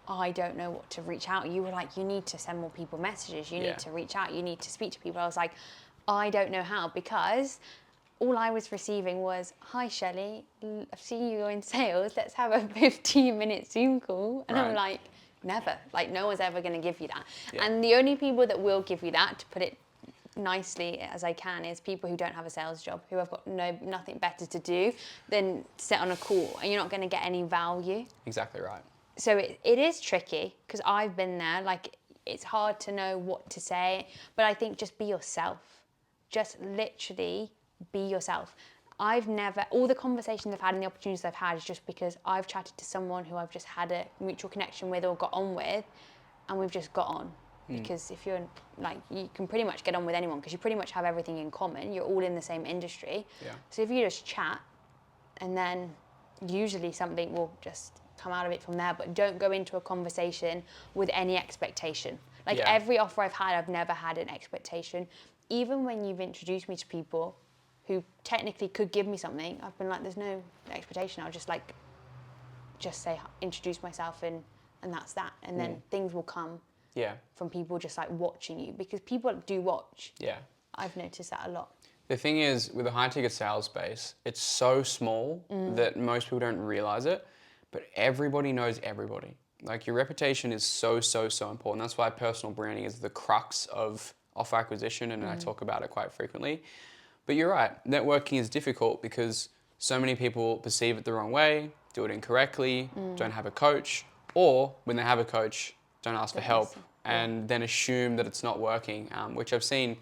I don't know what to reach out. You were like, you need to send more people messages. You Yeah. need to reach out. You need to speak to people. I was like, I don't know how, because all I was receiving was, hi, Shelley, I've seen you're in sales. Let's have a 15-minute Zoom call. And I'm Right. like, never. Like, no one's ever going to give you that. Yeah. And the only people that will give you that, to put it nicely as I can, is people who don't have a sales job, who have got nothing better to do than sit on a call, and you're not going to get any value. Exactly right. So it is tricky because I've been there. Like, it's hard to know what to say, but I think just be yourself. Just literally be yourself. I've never, all the conversations I've had and the opportunities I've had is just because I've chatted to someone who I've just had a mutual connection with or got on with, and we've just got on. because if you're like, you can pretty much get on with anyone because you pretty much have everything in common. You're all in the same industry. Yeah. So if you just chat, and then usually something will just come out of it from there, but don't go into a conversation with any expectation. Like every offer I've had, I've never had an expectation. Even when you've introduced me to people who technically could give me something, I've been like, there's no expectation. I'll just say, introduce myself and that's that. And then things will come from people just like watching you, because people do watch. Yeah. I've noticed that a lot. The thing is, with a high ticket sales space, it's so small that most people don't realize it, but everybody knows everybody. Like, your reputation is so important. That's why personal branding is the crux of offer acquisition, and I talk about it quite frequently. But you're right, networking is difficult because so many people perceive it the wrong way, do it incorrectly, don't have a coach, or when they have a coach, don't ask for help and then assume that it's not working, which I've seen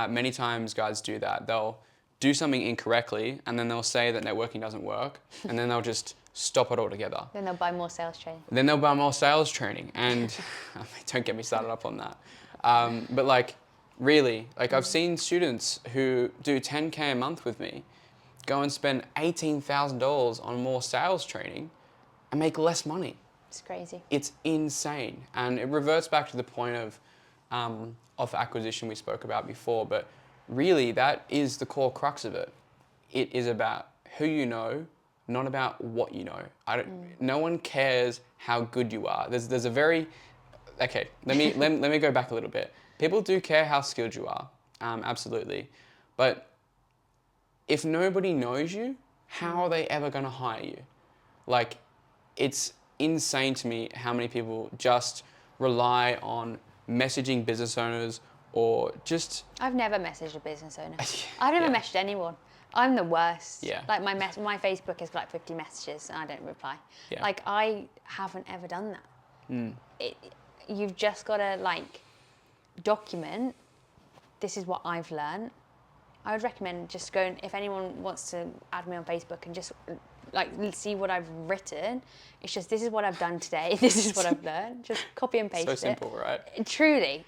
many times guys do that. They'll do something incorrectly and then they'll say that networking doesn't work and then they'll just stop it altogether. Then they'll buy more sales training. And don't get me started up on that. But like, really, like I've seen students who do 10K a month with me go and spend $18,000 on more sales training and make less money. It's crazy. It's insane. And it reverts back to the point of acquisition we spoke about before, but really that is the core crux of it. It is about who you know, not about what you know. No one cares how good you are. There's a very, okay, let me go back a little bit. People do care how skilled you are, absolutely. But if nobody knows you, how are they ever going to hire you? Like, it's insane to me how many people just rely on messaging business owners or just... I've never messaged a business owner. I've never messaged anyone. I'm the worst. Yeah. Like my Facebook has got like 50 messages and I don't reply. Yeah. Like, I haven't ever done that. You've just got to like document, this is what I've learned. I would recommend just going, if anyone wants to add me on Facebook and just like see what I've written, it's just, this is what I've done today, this is what I've learned. Just copy and paste it. So simple, right? Truly,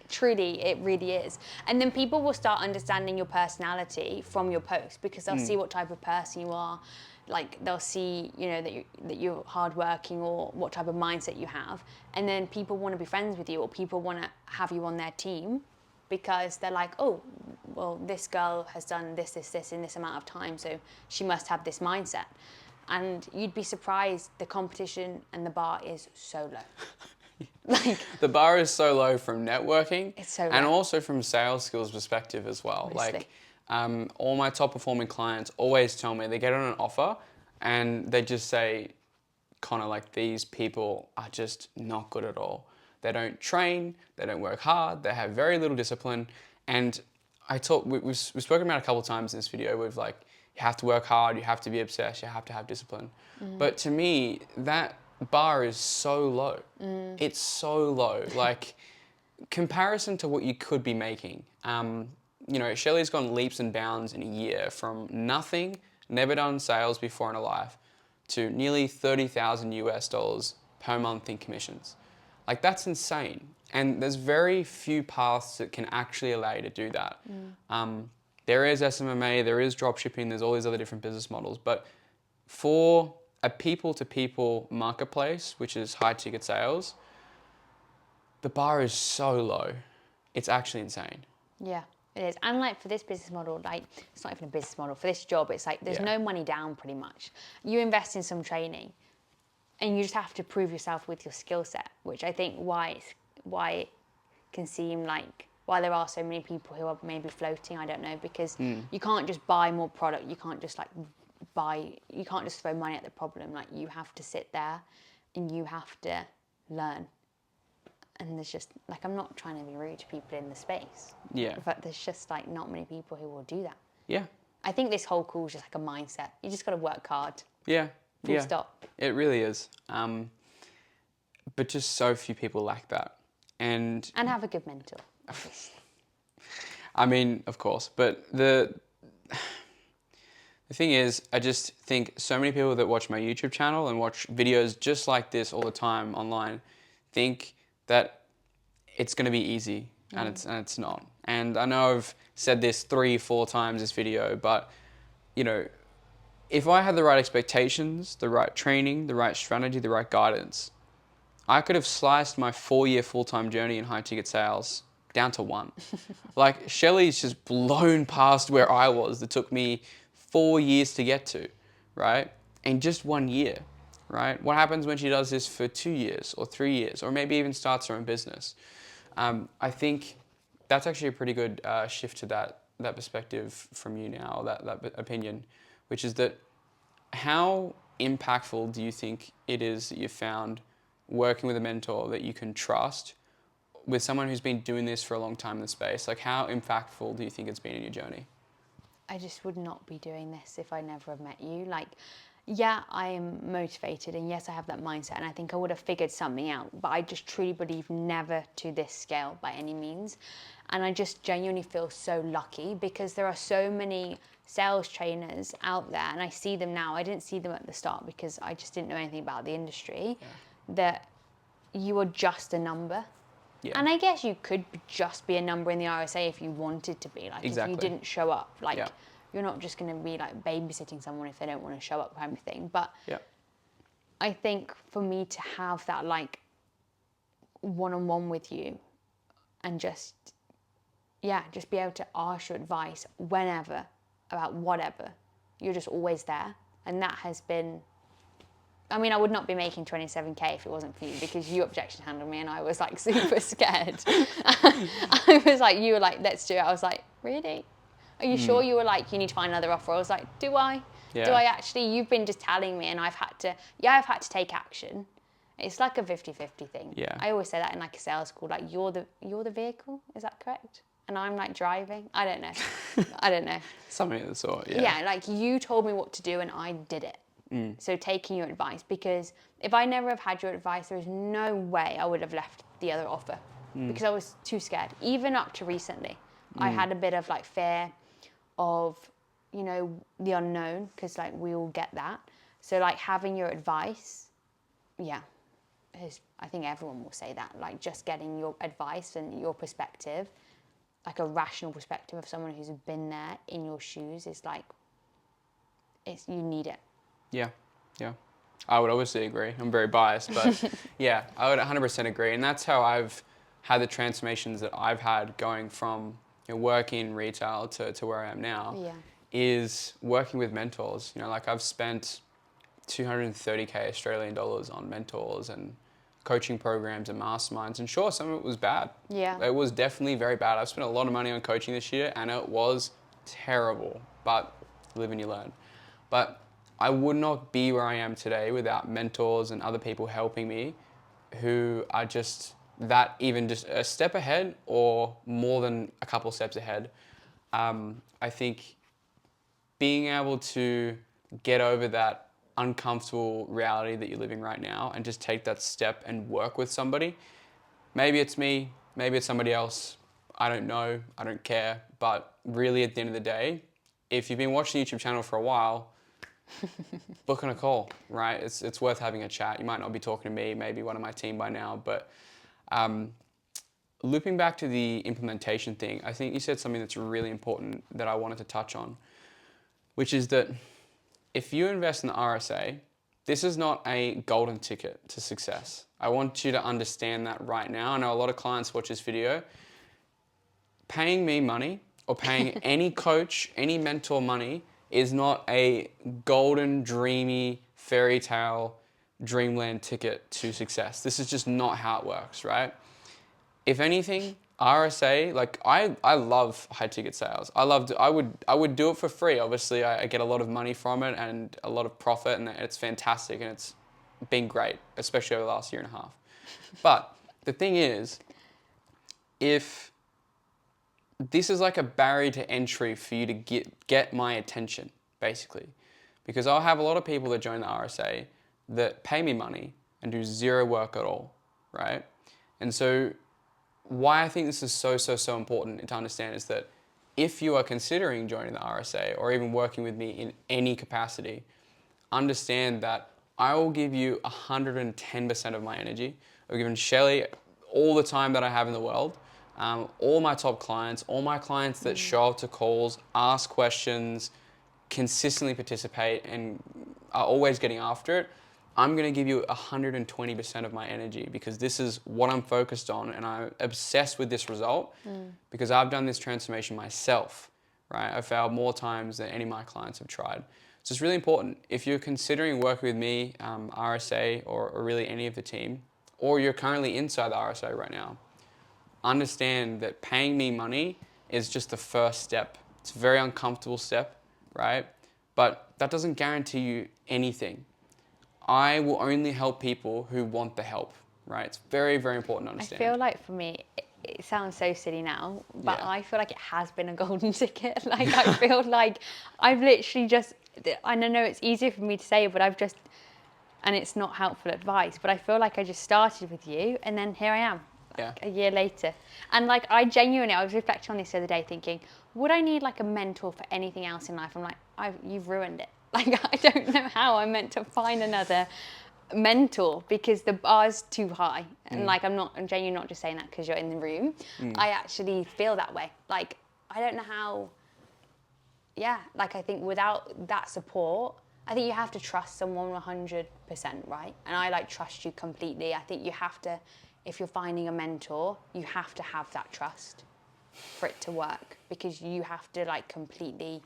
it really is. And then people will start understanding your personality from your post, because they'll see what type of person you are. Like, they'll see, you know, that you're hardworking or what type of mindset you have. And then people want to be friends with you, or people want to have you on their team, because they're like, oh, well, this girl has done this in this amount of time, so she must have this mindset. And you'd be surprised, the competition and the bar is so low. Like, the bar is so low from networking, it's so low. And also from sales skills perspective as well. Honestly. Like, all my top performing clients always tell me, they get on an offer and they just say, Connor, like, these people are just not good at all. They don't train, they don't work hard, they have very little discipline. And we've spoken about it a couple of times in this video with, like, you have to work hard, you have to be obsessed, you have to have discipline. But to me, that bar is so low. It's so low. Like, comparison to what you could be making. You know, Shelley's gone leaps and bounds in a year from nothing, never done sales before in her life, to nearly $30,000 per month in commissions. Like, that's insane. And there's very few paths that can actually allow you to do that. There is SMMA, there is dropshipping, there's all these other different business models. But for a people-to-people marketplace, which is high-ticket sales, the bar is so low. It's actually insane. Yeah, it is. And like, for this business model, like, it's not even a business model. For this job, it's like there's no money down pretty much. You invest in some training and you just have to prove yourself with your skill set, which I think why it can seem like, why there are so many people who are maybe floating, I don't know, because you can't just buy more product. You can't just you can't just throw money at the problem. Like, you have to sit there and you have to learn. And there's just, like, I'm not trying to be rude to people in the space. Yeah. But there's just, like, not many people who will do that. Yeah. I think this whole call is just like a mindset. You just got to work hard. Yeah. Full stop. It really is. But just so few people lack that. And have a good mentor. I mean, of course, but the thing is, I just think so many people that watch my YouTube channel and watch videos just like this all the time online think that it's going to be easy, and it's not. And I know I've said this 3-4 times this video, but you know, if I had the right expectations, the right training, the right strategy, the right guidance, I could have sliced my 4-year full-time journey in high ticket sales down to 1. Like Shelley's just blown past where I was. That took me 4 years to get to, right? In just 1 year, right? What happens when she does this for 2 years or 3 years, or maybe even starts her own business? I think that's actually a pretty good shift to that perspective from you now, that opinion, which is that how impactful do you think it is that you found working with a mentor that you can trust with someone who's been doing this for a long time in the space? Like, how impactful do you think it's been in your journey? I just would not be doing this if I never have met you. Like, yeah, I am motivated, and yes, I have that mindset, and I think I would have figured something out, but I just truly believe never to this scale by any means. And I just genuinely feel so lucky because there are so many sales trainers out there, and I see them now. I didn't see them at the start because I just didn't know anything about the industry, that you are just a number. Yeah. And I guess you could just be a number in the RSA if you wanted to be. Like, Exactly. if you didn't show up, like, Yeah. you're not just going to be like babysitting someone if they don't want to show up, kind of thing. But Yeah. I think for me to have that like one-on-one with you and just be able to ask your advice whenever about whatever, you're just always there. And that has been, I mean, I would not be making 27K if it wasn't for you, because you objection handled me and I was like super scared. I was like, you were like, let's do it. I was like, really? Are you sure? You were like, you need to find another offer. I was like, do I? Yeah. Do I actually? You've been just telling me, and I've had to take action. It's like a 50-50 thing. Yeah. I always say that in like a sales call, like you're the vehicle, is that correct? And I'm like driving. I don't know. I don't know. Something of the sort, yeah. Yeah, like you told me what to do and I did it. So taking your advice, because if I never have had your advice, there is no way I would have left the other offer because I was too scared. Even up to recently, I had a bit of like fear of, you know, the unknown, because like we all get that. So like having your advice, I think everyone will say that, like just getting your advice and your perspective, like a rational perspective of someone who's been there in your shoes, is like, you need it. Yeah. I would obviously agree. I'm very biased, but yeah, I would 100% agree. And that's how I've had the transformations that I've had going from, you know, working in retail to where I am now, is working with mentors. You know, like I've spent 230K Australian dollars on mentors and coaching programs and masterminds. And sure, some of it was bad. Yeah. It was definitely very bad. I've spent a lot of money on coaching this year and it was terrible, but live and you learn. But I would not be where I am today without mentors and other people helping me who are just that, even just a step ahead or more than a couple steps ahead. I think being able to get over that uncomfortable reality that you're living right now and just take that step and work with somebody. Maybe it's me, maybe it's somebody else. I don't know, I don't care. But really at the end of the day, if you've been watching the YouTube channel for a while, book on a call, right? It's worth having a chat. You might not be talking to me, maybe one of my team by now, but looping back to the implementation thing, I think you said something that's really important that I wanted to touch on, which is that if you invest in the RSA, this is not a golden ticket to success. I want you to understand that right now. I know a lot of clients watch this video. Paying me money or paying any coach, any mentor money is not a golden, dreamy, fairy tale, dreamland ticket to success. This is just not how it works, right? If anything, RSA, like I love high ticket sales. I would do it for free. Obviously, I get a lot of money from it and a lot of profit, and it's fantastic and it's been great, especially over the last year and a half. But the thing is, if this is like a barrier to entry for you to get my attention, basically, because I'll have a lot of people that join the RSA that pay me money and do zero work at all, right? And so why I think this is so important to understand is that if you are considering joining the RSA or even working with me in any capacity, understand that I will give you 110% of my energy. I've given Shelley all the time that I have in the world. All my top clients, all my clients that show up to calls, ask questions, consistently participate, and are always getting after it, I'm going to give you 120% of my energy, because this is what I'm focused on, and I'm obsessed with this result because I've done this transformation myself, right? I've failed more times than any of my clients have tried. So it's really important. If you're considering working with me, RSA, or really any of the team, or you're currently inside the RSA right now, understand that paying me money is just the first step. It's a very uncomfortable step, right? But that doesn't guarantee you anything. I will only help people who want the help, right? It's very, very important to understand. I feel like for me, it sounds so silly now, but Yeah. I feel like it has been a golden ticket. Like, I feel like I've literally just, I don't know, it's easier for me to say, but I've just, and it's not helpful advice, but I feel like I just started with you, and then here I am, like, a year later. And like, I was reflecting on this the other day thinking, would I need like a mentor for anything else in life? I'm like, you've ruined it. Like, I don't know how I'm meant to find another mentor, because the bar's too high. And like, I'm genuinely not just saying that because you're in the room. I actually feel that way. Like, I don't know how, like, I think without that support, I think you have to trust someone 100%, right? And I like trust you completely. I think you have to, if you're finding a mentor, you have to have that trust for it to work, because you have to like completely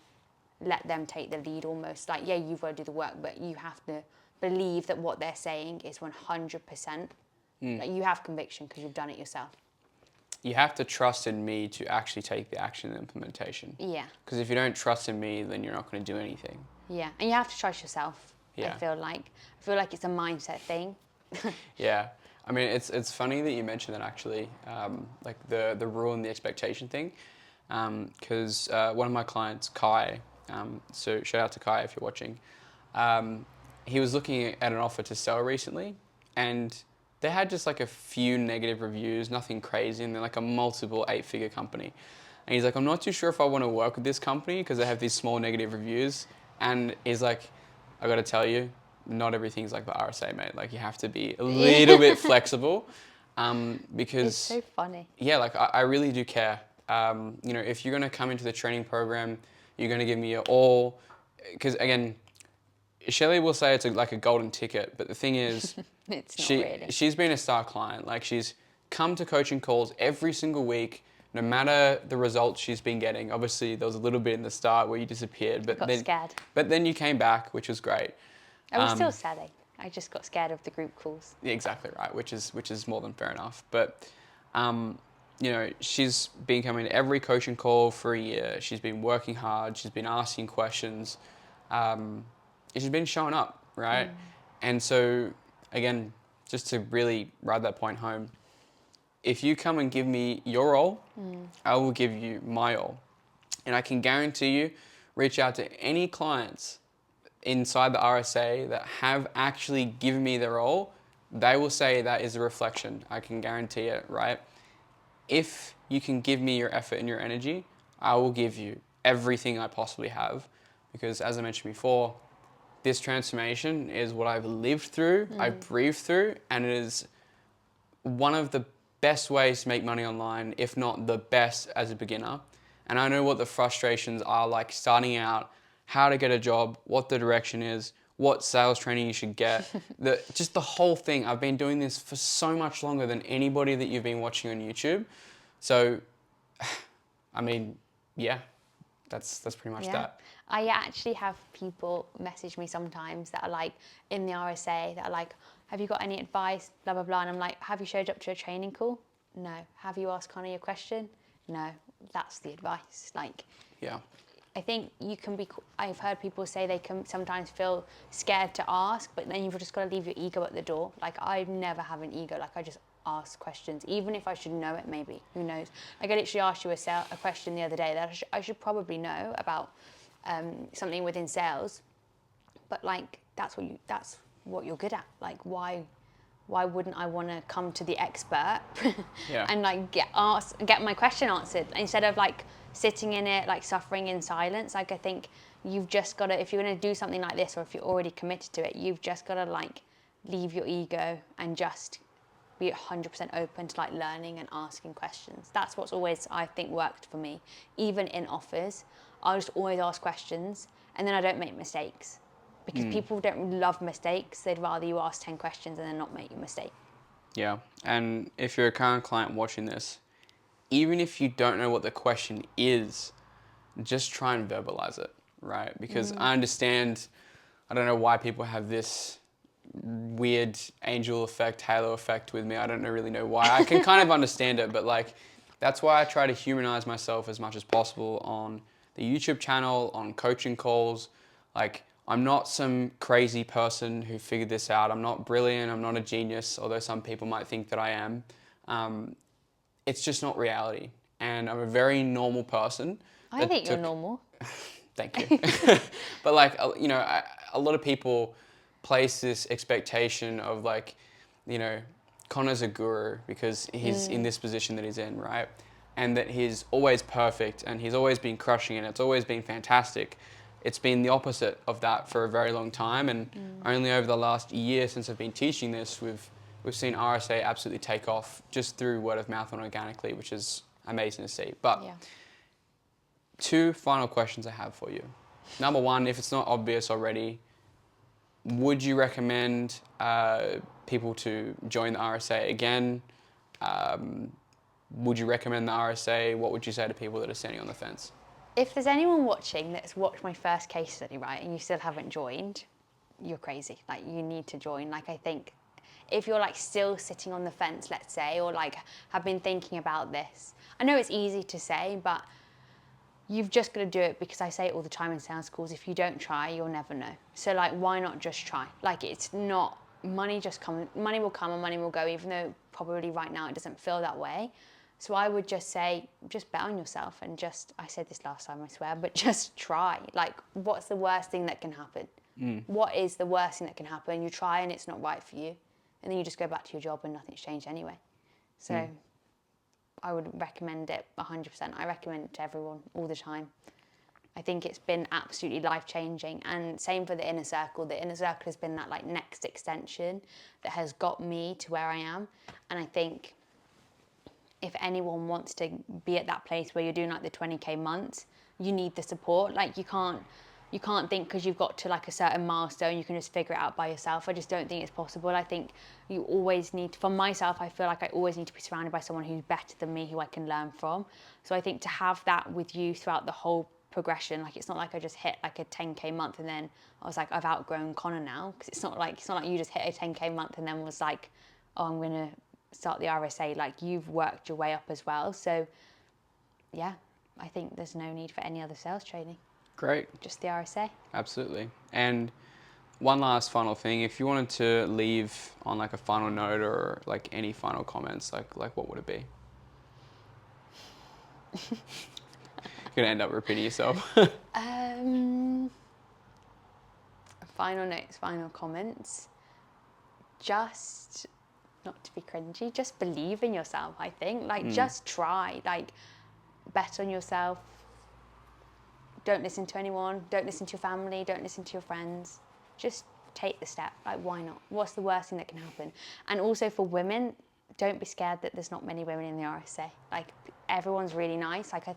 let them take the lead almost. Like, you've got to do the work, but you have to believe that what they're saying is 100%. Like, you have conviction because you've done it yourself. You have to trust in me to actually take the action and implementation. Yeah. Because if you don't trust in me, then you're not going to do anything. Yeah, and you have to trust yourself. Yeah. I feel like it's a mindset thing. Yeah. I mean, it's funny that you mentioned that, actually, like the rule and the expectation thing. Because one of my clients, Kai, so shout out to Kai if you're watching, he was looking at an offer to sell recently, and they had just like a few negative reviews, nothing crazy, and they're like a multiple 8-figure company. And he's like, I'm not too sure if I want to work with this company because they have these small negative reviews. And he's like, I got to tell you, not everything's like the RSA, mate. Like, you have to be a little bit flexible, because It's so funny. yeah, like I really do care. You know, if you're going to come into the training program, you're going to give me your all. Because again, Shelley will say it's like a golden ticket, but the thing is, It's not really. she's been a star client. Like, she's come to coaching calls every single week, no matter the results she's been getting. Obviously, there was a little bit in the start where you disappeared, but Got scared. But then you came back, which was great. I was still sad. I just got scared of the group calls. Yeah, exactly right, which is more than fair enough. But you know, she's been coming to every coaching call for a year. She's been working hard. She's been asking questions. She's been showing up, right? And so, again, just to really ride that point home, if you come and give me your all, I will give you my all. And I can guarantee you, reach out to any clients inside the RSA that have actually given me their all, they will say that is a reflection. I can guarantee it, right? If you can give me your effort and your energy, I will give you everything I possibly have. Because as I mentioned before, this transformation is what I've lived through, I breathed through, and it is one of the best ways to make money online, if not the best as a beginner. And I know what the frustrations are like starting out, how to get a job, what the direction is, what sales training you should get, just the whole thing. I've been doing this for so much longer than anybody that you've been watching on YouTube. So, I mean, yeah, that's pretty much that. I actually have people message me sometimes that are like in the RSA that are like, have you got any advice, blah, blah, blah. And I'm like, have you showed up to a training call? No. Have you asked Connor your question? No. That's the advice. Like, Yeah. I think you can be, I've heard people say they can sometimes feel scared to ask, but then you've just got to leave your ego at the door. Like, I never have an ego. Like, I just ask questions, even if I should know it, maybe. Who knows? Like, I literally asked you a question the other day that I should probably know about something within sales, but like, that's what you're good at. Like, why wouldn't I want to come to the expert and like get my question answered instead of like sitting in it, like suffering in silence? Like, I think you've just got to, if you're going to do something like this, or if you're already committed to it, you've just got to like leave your ego and just be 100% open to like learning and asking questions. That's what's always, I think, worked for me. Even in offers, I'll just always ask questions, and then I don't make mistakes, because people don't love mistakes. They'd rather you ask 10 questions and then not make a mistake. Yeah, and if you're a current client watching this, even if you don't know what the question is, just try and verbalize it, right? Because I understand, I don't know why people have this weird angel effect, halo effect with me. I don't really know why. I can kind of understand it, but like, that's why I try to humanize myself as much as possible on the YouTube channel, on coaching calls. Like, I'm not some crazy person who figured this out. I'm not brilliant. I'm not a genius, although some people might think that I am. It's just not reality. And I'm a very normal person. I think you're normal. Thank you. But like, you know, a lot of people place this expectation of like, you know, Connor's a guru because he's in this position that he's in, right? And that he's always perfect and he's always been crushing it. It's always been fantastic. It's been the opposite of that for a very long time. And only over the last year since I've been teaching this, we've seen RSA absolutely take off just through word of mouth and organically, which is amazing to see. But Yeah. 2 final questions I have for you. Number 1, if it's not obvious already, would you recommend people to join the RSA again? Would you recommend the RSA? What would you say to people that are standing on the fence? If there's anyone watching that's watched my first case study, right, and you still haven't joined, you're crazy. Like, you need to join. Like, I think if you're like still sitting on the fence, let's say, or like have been thinking about this, I know it's easy to say, but you've just got to do it, because I say it all the time in sales calls, if you don't try, you'll never know. So like, why not just try? Like, it's not, money will come and money will go, even though probably right now it doesn't feel that way. So I would just say, just bet on yourself and just, I said this last time, I swear, but just try. Like, what's the worst thing that can happen? What is the worst thing that can happen? You try and it's not right for you. And then you just go back to your job and nothing's changed anyway. So I would recommend it 100%. I recommend it to everyone all the time. I think it's been absolutely life-changing. And same for the inner circle. The inner circle has been that like next extension that has got me to where I am. And I think if anyone wants to be at that place where you're doing like the 20k months, you need the support. Like, you can't think because you've got to like a certain milestone, you can just figure it out by yourself. I just don't think it's possible. I think you always need, for myself, I feel like I always need to be surrounded by someone who's better than me, who I can learn from. So I think to have that with you throughout the whole progression, like, it's not like I just hit like a 10k month and then I was like, I've outgrown Connor now. Because it's not like you just hit a 10k month and then was like, oh, I'm gonna start the RSA. Like, you've worked your way up as well. So yeah, I think there's no need for any other sales training. Great. Just the RSA. Absolutely. And one last final thing, if you wanted to leave on like a final note or like any final comments, like what would it be? You're gonna end up repeating yourself. Final notes, final comments. Just, not to be cringy, just believe in yourself, I think. Like, just try. Like, bet on yourself. Don't listen to anyone. Don't listen to your family. Don't listen to your friends. Just take the step. Like, why not? What's the worst thing that can happen? And also for women, don't be scared that there's not many women in the RSA. Like, everyone's really nice. Like,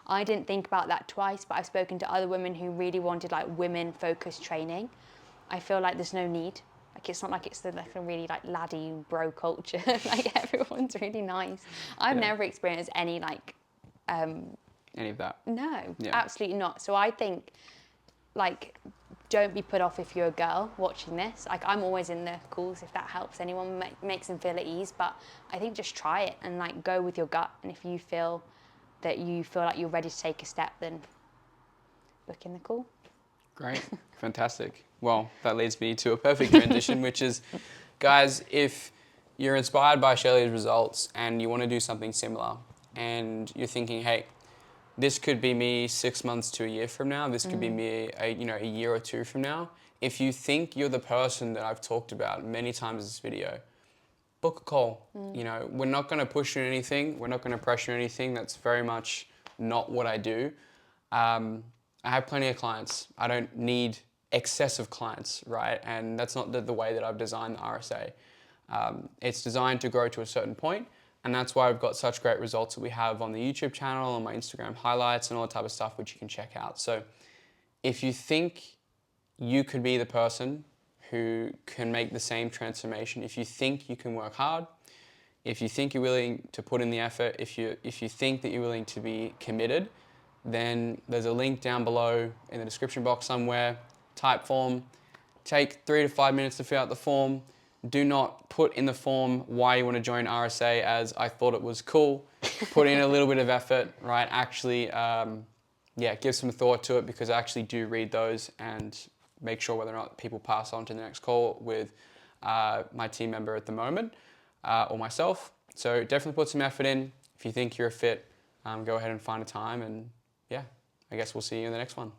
I didn't think about that twice, but I've spoken to other women who really wanted like women-focused training. I feel like there's no need. Like, it's not like it's like a really like laddie bro culture. Like, everyone's really nice. I've never experienced any like Any of that? no, absolutely not. So I think, like, don't be put off if you're a girl watching this. Like, I'm always in the calls if that helps anyone, makes them feel at ease. But I think just try it and like go with your gut. And if you feel like you're ready to take a step, then book in the call. Great. Fantastic. Well, that leads me to a perfect transition, which is, guys, if you're inspired by Shelley's results and you want to do something similar and you're thinking, hey, this could be me 6 months to a year from now. This could be me a year or 2 from now. If you think you're the person that I've talked about many times in this video, book a call. You know, we're not going to push you anything. We're not going to pressure anything. That's very much not what I do. I have plenty of clients. I don't need excessive clients, right? And that's not the way that I've designed the RSA. It's designed to grow to a certain point, and that's why we've got such great results that we have on the YouTube channel, on my Instagram highlights, and all that type of stuff, which you can check out. So if you think you could be the person who can make the same transformation, if you think you can work hard, if you think you're willing to put in the effort, if you think that you're willing to be committed, then there's a link down below in the description box somewhere. Type form. Take 3 to 5 minutes to fill out the form. Do not put in the form why you want to join RSA as I thought it was cool. Put in a little bit of effort, right? Actually, give some thought to it, because I actually do read those and make sure whether or not people pass on to the next call with my team member at the moment or myself. So definitely put some effort in. If you think you're a fit, go ahead and find a time, and yeah, I guess we'll see you in the next one.